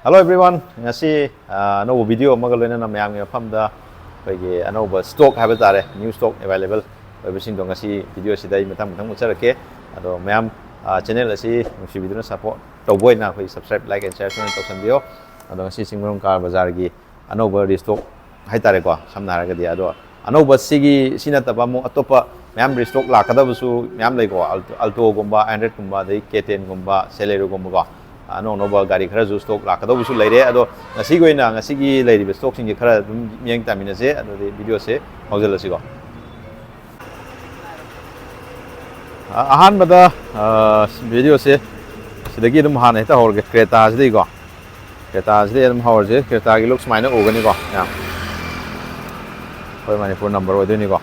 Hello everyone. Ngasi no video amaga loina na mayam ngi famda pagi anoba stock haba tare new stock available everything dong ngasi video sidai matang matang mucharake ado mayam channel asi nungsibiduna support tawboi na khoi subscribe like and share tausan bio ado ngasi singmurong car bazar gi anoba restock hai tare ko samna haraga di ado anoba sigi sinataba mo atopa mayam restock lakadabusu mayam lai ko alto gomba 100 gomba dei K10 gomba Celerio gomba ko ano nova gari khara ju stock lakado busu leire ado ngasi goina ngasi gi leiri stock sing khara dum mieng tamina se ado video se hojal asigo ahan bada video se sidagi dum han eta horge Creta asdi go Creta asdi dum horje Creta gi looks maina ogani go ya koi mani phone number odini go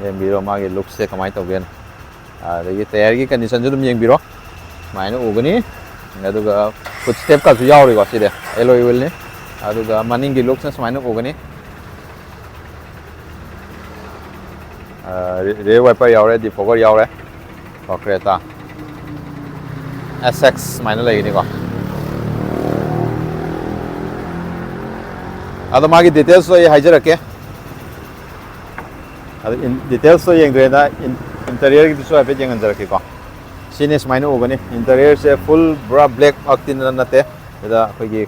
em biro ma gi looks se kamai to ben dagi tayar gi condition ju dum mieng biro Main ugani, ada juga footstep ka jauh ri gasi deh, alloy wheel ni, ada juga maning gi looks na main ugani, rear wiper jauh re, defogger jauh re, kau Creta, SX main lagi ni kau, ada magi details tu yang hajar ke, ada details tu yang ada interior itu semua apa yang hajar ke kau. Sini main ogani interior se full bra black aktin nate da khoi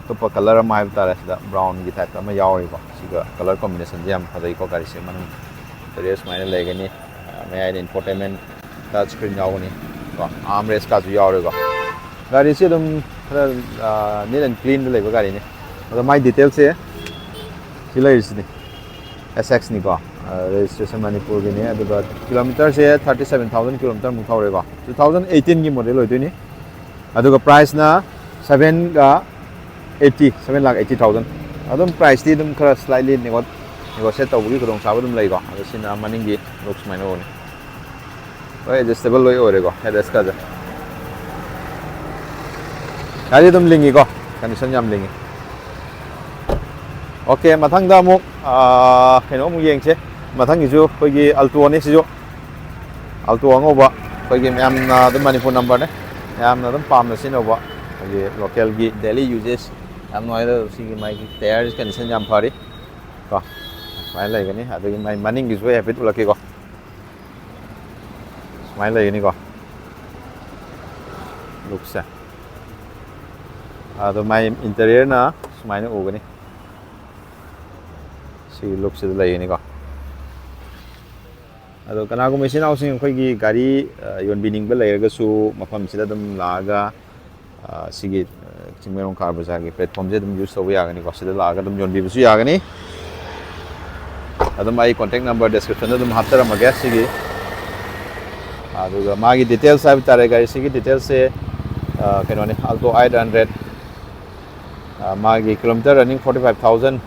to color ma bta ra brown gi type ma yawi ko siga color combination jam phadai ko gari se man interior main legani mai infotainment touch screen yawani ko armrest ka ju yawi ko gari se dum neat and clean leba gari ni da mai details se silai ni SX ni ko registration Manipur gini ada buat kilometer saya 37,000 kilometer mungkin rega 2018 ki model itu ini ada ke price na 7 lakh 80,000 ada price di dum keras slightly negotiate tahu bagi kurang sabar dum lagi ko ada sini amaning gi looks main ini oh adjustable loy orega headrest ka kali dum lingi ko condition jam lingi oke matang dah muk keno muk yeng che matang itu pergi alto ni sih jo alto ngoba pergi am na the phone number ne am na the pam na sin oba pergi local gi daily uses am no ada sih mai tayar condition jam phari ko mai lai gani ada mai maning gi so habit ulake ko mai lai gani ko luksa ada mai interior na mai na ogani si looks itu lai gani ko Ado karena aku mesin aku sih koi gari yon bining belai raga su mafam sila dum laga sigit cingmerong car bazar gi platform je dum use tawi agani ko sila laga dum yon bisu agani ado mai contact number description dum haptara maga sigi ado ga magi details ab tare gari sigi details se kenone alto 800 magi kilometer running 45,000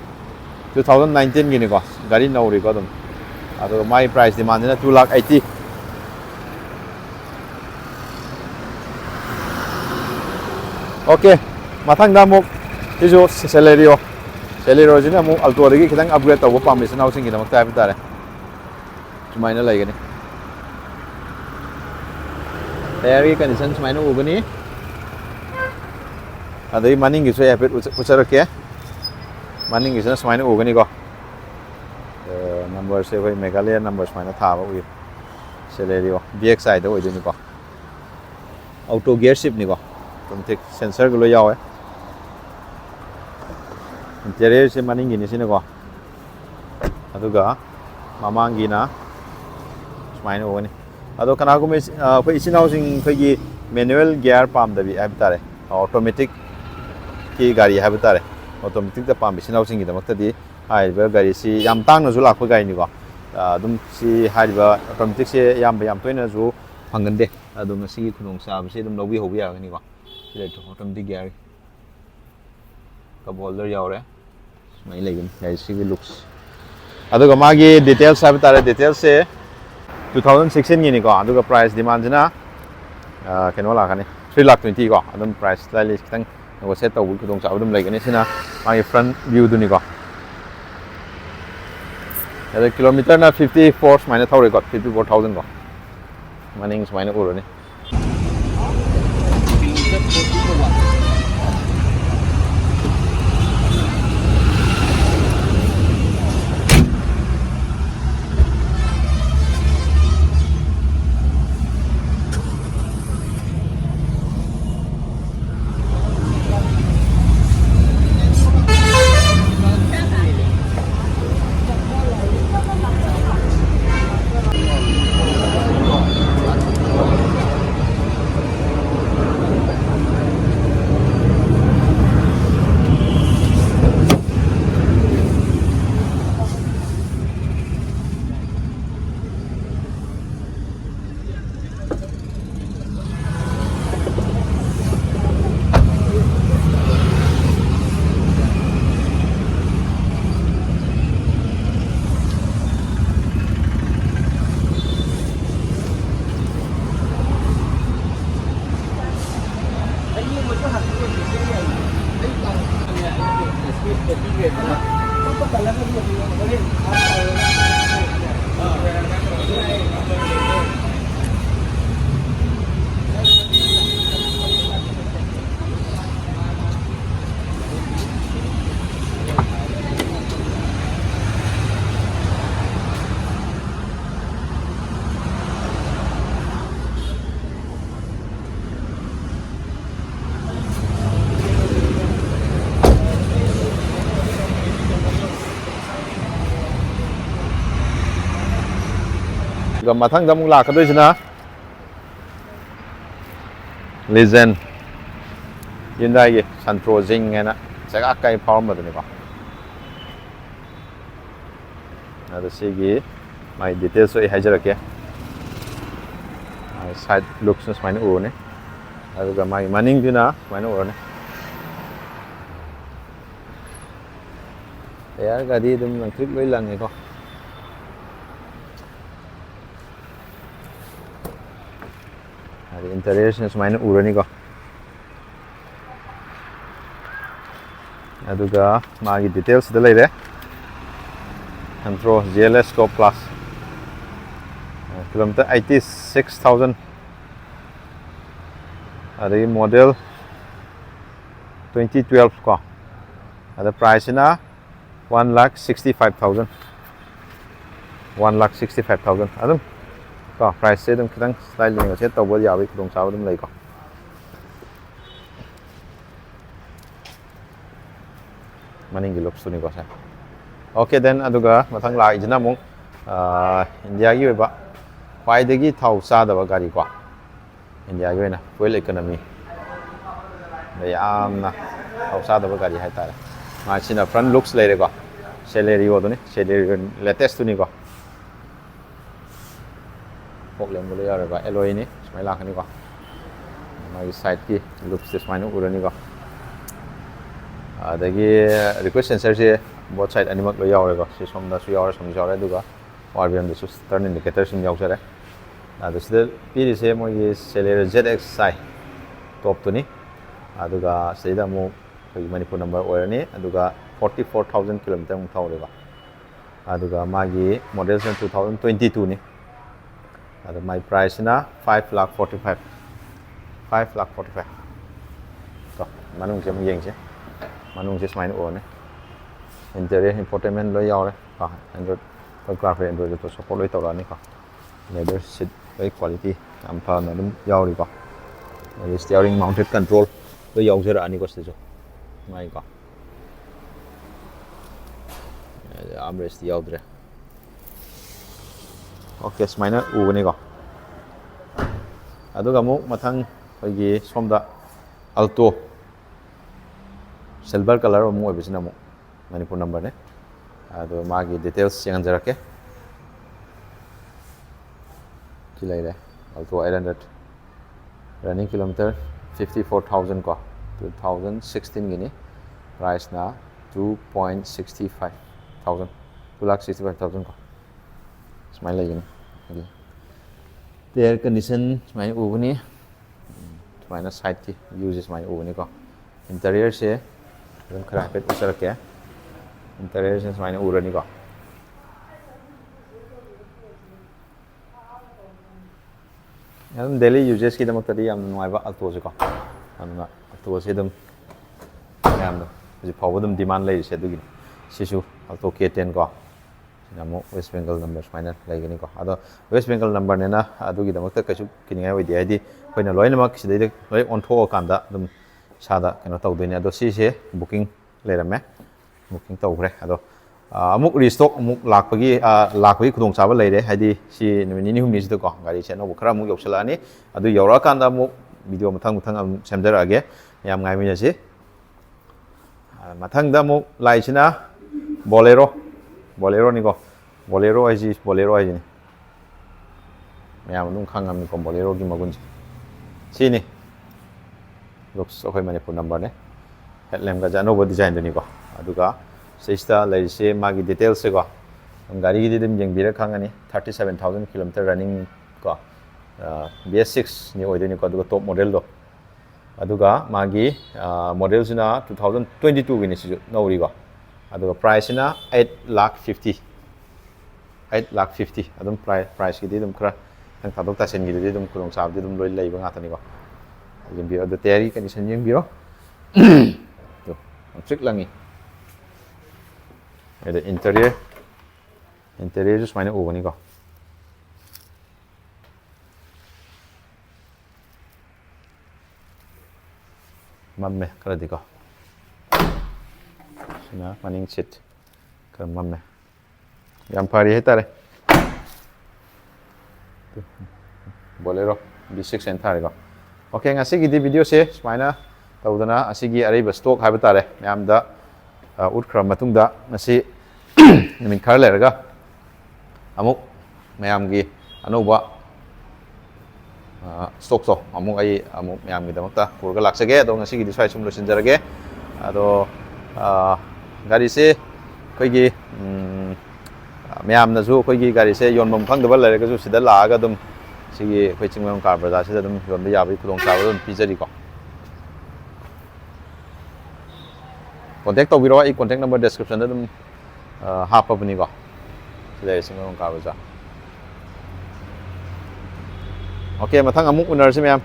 2019 gini ko gari nauri ko dum Atau my price demand na 2 lakh 80. Okay, matang damuk isu Celerio. Celerio jina mu alto lagi kita upgrade tahu pam bisa nausing kita makta apa cuma ini lagi ni. Tayari condition cuma ini ubani. Ada maning gitu ya, ucar ke? Maning gitu cuma ini ubani kok. Number se koi Meghalaya numbers maina tha ba ui Celerio BXI da oi ni ko auto gear shift ni ko automatic sensor gulo yaw interior se maning gi ni sine ko aduga mamangi na maina ogani ado kana ko me koi isin housing koi gi manual gear pam da bi abitare automatic ki gari habitare automatic da pam isin housing gi da makta di hai ba gari si yam tang na zu lak pa gari ni ko dum si hai ba automatic se yam toi na zu phangan de adum si khunong sa ba se dum lobi hobi ya ni ko le to automatic gear ka bolder yaw re mai legin gari si looks adu ga magi details sa tare details se 2016 ni ko adu ga price demand na keno la ka ni 3 lakh 20 ko adum price slightly kitang negotiate taw khunong sa adum legin sina magi front view du ni ko ada kilometer na 54 minus how record 54,000 ko maning minus uro ni mathang da mung la kadoi sina legend Hyundai gi Santro Jing ngena jaga kai form madani ba ada sigi my details so hajar ke side looks na smine o ne aduga my maning dina smine o ne ya gadi dum nang trip loi lang ko ada interior na smine o ni ko aduga magi details da leire Santro GLS Go Plus kilometer 86,000 ada model 2012 ko ada price na 1,65,000 1,65,000 adum ko price se dum kitang style ni se tawbal yawi kudong saw dum lei ko maning looks ni ko sa okay then aduga mathang lai jina mung India gi ba khwaidagi thau sa da ba gari ko India gi na fuel economy da yamna thau sa da ba gari hai ta ma china front looks leire ko celery go ni celery latest ni ko problem go le ya ba alloy ni smai la khani ko ma side ki looks this mine urani ko adagi request sensor se both side animal lo yaw ko si som da su yaw som jaw duga RBM the turn indicator sim yaw sare adu sida piri se mo ye celery ZXi top to ni aduga sida mo Manipur number orani aduga 44,000 km mung thau reba aduga magi model 2022 ni adu my price na 5,45,000 5,45,000 to manung je mung yeng je manung je smine o ne interior infotainment lo yaw re ka android photography android to support lo tawra ni ka leather seat very quality am pha na dum yaw ri ka steering mounted control lo yaw je ra ani ko se jo mai ka armrest yaw dre okay smine u ni ko aduga mu mathang gi somda alto silver color mu obisina mu Manipur number ne ado magi details yang jarake kilai re alto 800 running kilometer 54,000 ko 2016 gini price na 2,65,000 2,65,000 ko smile lagi ni the air condition smile ubuni smile side ki uses smile ubuni ko interior se dum khara pet usar ke interior se smile urani ko daily uses ki damak tadi am nuai ba alto se ko ꯑꯗꯨꯅ ꯑꯜꯇꯣꯁꯦ ꯑꯗꯨꯝ ꯃꯌꯥꯝꯅ ꯍꯧꯖꯤꯛ ꯐꯥꯎꯕ ꯑꯗꯨꯝ ꯗꯤꯃꯥꯟ ꯂꯩꯔꯤꯁꯦ ꯑꯗꯨꯒꯤꯅꯤ ꯁꯤꯁꯨ Alto K10 ꯀꯣ ꯁꯤꯅ ꯑꯃꯨꯛ ꯋꯦꯁ ꯕꯦꯡꯒꯜ ꯅꯝꯕꯔ ꯁꯨꯃꯥꯏꯅ ꯂꯩꯒꯅꯤꯀꯣ ꯑꯗꯣ ꯋꯦꯁ ꯕꯦꯡꯒꯜ ꯅꯝꯕꯔꯅꯤꯅ ꯑꯗꯨꯒꯤꯗꯃꯛꯇ ꯀꯩꯁꯨ ꯀꯤꯅꯤꯡꯉꯥꯏ ꯑꯣꯏꯗꯦ ꯍꯥꯏꯗꯤ ꯑꯩꯈꯣꯏꯅ ꯂꯣꯏꯅꯃꯛ ꯁꯤꯗꯩꯗ ꯂꯣꯏ ꯑꯣꯟꯊꯣꯛꯑꯀꯥꯟꯗ ꯑꯗꯨꯝ ꯏꯁꯥꯗ ꯀꯩꯅꯣ ꯇꯧꯗꯣꯏꯅꯦ ꯑꯗꯣ ꯁꯤꯁꯦ ꯕꯨꯀꯤꯡ ꯂꯩꯔꯝꯃꯦ ꯕꯨꯀꯤꯡ ꯇꯧꯈ꯭ꯔꯦ ꯑꯗꯣ ꯑꯃꯨꯛ ꯔꯤꯁꯇꯣꯛ ꯑꯃꯨꯛ ꯂꯥꯛꯄꯒꯤ ꯈꯨꯗꯣꯡꯆꯥꯕ ꯂꯩꯔꯦ ꯍꯥꯏꯗꯤ ꯁꯤ ꯅꯨꯃꯤꯠ ꯅꯤꯅꯤ ꯍꯨꯝꯅꯤꯁꯤꯗꯀꯣ ꯒꯥꯔꯤꯁꯦ ꯑꯅꯧꯕ ꯈꯔ ꯑꯃꯨꯛ ꯌꯧꯁꯤꯜꯂꯛꯑꯅꯤ ꯑꯗꯨ ꯌꯧꯔꯛꯑꯀꯥꯟꯗ ꯑꯃꯨꯛ ꯚꯤꯗꯤꯑꯣ ꯃꯊꯪ ꯑꯃꯨꯛ ꯁꯦꯝꯖꯔꯛꯑꯒꯦ ꯃꯌꯥꯝ ꯉꯥꯏꯃꯤꯟꯅꯁꯤ ꯃꯊꯪꯗ ꯑꯃꯨꯛ ꯂꯥꯛꯏꯁꯤꯅ ꯕꯣꯂꯦꯔꯣꯅꯤꯀꯣ ꯕꯣꯂꯦꯔꯣ ꯍꯥꯏꯁꯤꯅꯤ ꯃꯌꯥꯝ ꯑꯗꯨꯝ ꯈꯪꯉꯝꯅꯤꯀꯣ ꯕꯣꯂꯦꯔꯣꯒꯤ ꯃꯒꯨꯟꯁꯦ ꯁꯤꯅꯤ ꯂꯨꯛꯁ ꯑꯩꯈꯣꯏ ꯃꯅꯤꯄꯨꯔ ꯅꯝꯕꯔꯅꯦ ꯍꯦꯗꯂꯦꯝꯒꯁꯦ ꯑꯅꯧꯕ ꯗꯤꯖꯥꯏꯟꯗꯨꯅꯤꯀꯣ ꯑꯗꯨꯒ ꯁꯤꯁꯤꯗ ꯂꯩꯔꯤꯁꯦ ꯃꯥꯒꯤ ꯗꯤꯇꯦꯜꯁꯁꯦꯀꯣ ꯒꯥꯔꯤꯒꯤꯗꯤ ꯑꯗꯨꯝ ꯌꯦꯡꯕꯤꯔ ꯈꯪꯉꯅꯤ 37,000 ꯀꯤꯂꯣꯃꯤꯇꯔ ꯔꯟꯅꯤꯡ ꯀꯣ BS6ꯅꯤ ꯑꯣꯏꯗꯣꯏꯅꯤꯀꯣ ꯑꯗꯨꯒ ꯇꯣꯞ ꯃꯣꯗꯦꯜꯗꯣ ꯑꯗꯨꯒ ꯃꯥꯒꯤ ꯃꯣꯗꯦꯜꯁꯤꯅ 2022ꯒꯤꯅꯤ ꯁꯤꯁꯨ ꯅꯧꯔꯤꯀꯣ ꯑꯗꯨꯒ ꯄ꯭ꯔꯥꯏꯁꯁꯤꯅ 8,50,000 ꯑꯗꯨꯝ ꯄ꯭ꯔꯥꯏꯁꯀꯤꯗꯤ ꯑꯗꯨꯝ ꯈꯔ ꯅꯪ ꯊꯥꯗꯣꯛ ꯇꯥꯁꯤꯟꯒꯤꯗꯨꯗꯤ ꯑꯗꯨꯝ ꯈꯨꯗꯣꯡꯆꯥꯕꯗꯤ ꯑꯗꯨꯝ ꯂꯣꯏ ꯂꯩꯕ ꯉꯥꯛꯇꯅꯤꯀꯣ ꯌꯦꯡꯕꯤꯔꯣ ꯑꯗꯣ ꯇꯌꯥꯔꯤ ꯀꯟꯗꯤꯁꯟ ꯌꯦꯡꯕꯤꯔꯣ ꯆꯤꯛ ꯂꯪꯉꯤ ꯑꯗ ꯏꯟꯇꯔꯤꯌꯔꯁꯨ ꯁꯨꯃꯥꯏꯅ ꯎꯒꯅꯤꯀꯣ ꯃꯝꯃꯦ ꯈꯔꯗꯤꯀꯣ ꯁꯤꯅ ꯃꯅꯤꯡ ꯁꯤꯠ ꯈꯔ ꯃꯝꯃꯦ ꯌꯥꯝ ꯐꯔꯤ ꯍꯥꯏꯇꯥꯔꯦ ꯕꯣꯂꯦꯔꯣ B6 ꯍꯥꯏꯅ ꯊꯥꯔꯦꯀꯣ ꯑꯣꯀꯦ ꯉꯁꯤꯒꯤꯗꯤ ꯚꯤꯗꯤꯑꯣꯁꯦ ꯁꯨꯃꯥꯏꯅ ꯇꯧꯗꯅ ꯑꯁꯤꯒꯤ ꯑꯔꯩꯕ ꯁ꯭ꯇꯣꯛ ꯍꯥꯏꯕ ꯇꯥꯔꯦ ꯃꯌꯥꯝꯗ ꯎꯠꯈ꯭ꯔ ꯃꯇꯨꯡꯗ ꯉꯁꯤ ꯅꯨꯃꯤꯠ ꯈꯔ ꯂꯩꯔꯒ ꯑꯃꯨꯛ ꯃꯌꯥꯝꯒꯤ ꯑꯅꯧꯕ ꯁ꯭ꯇꯣꯛꯇꯣ ꯑꯃꯨꯛ ꯃꯌꯥꯝꯒꯤꯗꯃꯛꯇ ꯄꯨꯔꯒ ꯂꯥꯛꯆꯒꯦ ꯑꯗꯣ ꯉꯁꯤꯒꯤꯗꯤ ꯁ꯭ꯋꯥꯏ ꯁꯨꯝ ꯂꯣꯏꯁꯤꯟꯖꯔꯒꯦ ꯑꯗꯣ ꯒꯥꯔꯤꯁꯦ ꯑꯩꯈꯣꯏꯒꯤ ꯃꯌꯥꯝꯅꯁꯨ ꯑꯩꯈꯣꯏꯒꯤ ꯒꯥꯔꯤꯁꯦ ꯌꯣꯟꯐꯝ ꯈꯪꯗꯕ ꯂꯩꯔꯒꯁꯨ ꯁꯤꯗ ꯂꯥꯛꯑꯒ ꯑꯗꯨꯝ ꯁꯤꯒꯤ ꯑꯩꯈꯣꯏ ꯆꯤꯡꯃꯩꯔꯣꯡ ꯀꯥꯔ ꯕꯖꯥꯔꯁꯤꯗ ꯑꯗꯨꯝ ꯌꯣꯟꯕ ꯌꯥꯕꯒꯤ ꯈꯨꯗꯣꯡꯆꯥꯕ ꯑꯗꯨꯝ ꯄꯤꯖꯔꯤꯀꯣ ꯀꯣꯟꯇꯦꯛ ꯇꯧꯕꯤꯔꯛꯑꯣ ꯑꯩ ꯀꯣꯟꯇꯦꯛ ꯅꯝꯕꯔ ꯗꯦꯁꯀ꯭ꯔꯤꯞꯁꯟꯗ ꯑꯗꯨꯝ ꯍꯥꯞꯄꯕꯅꯤꯀꯣ ꯁꯤꯗ ꯆꯤꯡꯃꯩꯔꯣꯡ ꯀꯥꯔ ꯕꯖꯥꯔ ꯑꯣꯀꯦ ꯃꯊꯪ ꯑꯃꯨꯛ ꯎꯅꯔꯁꯤ ꯃꯌꯥꯝ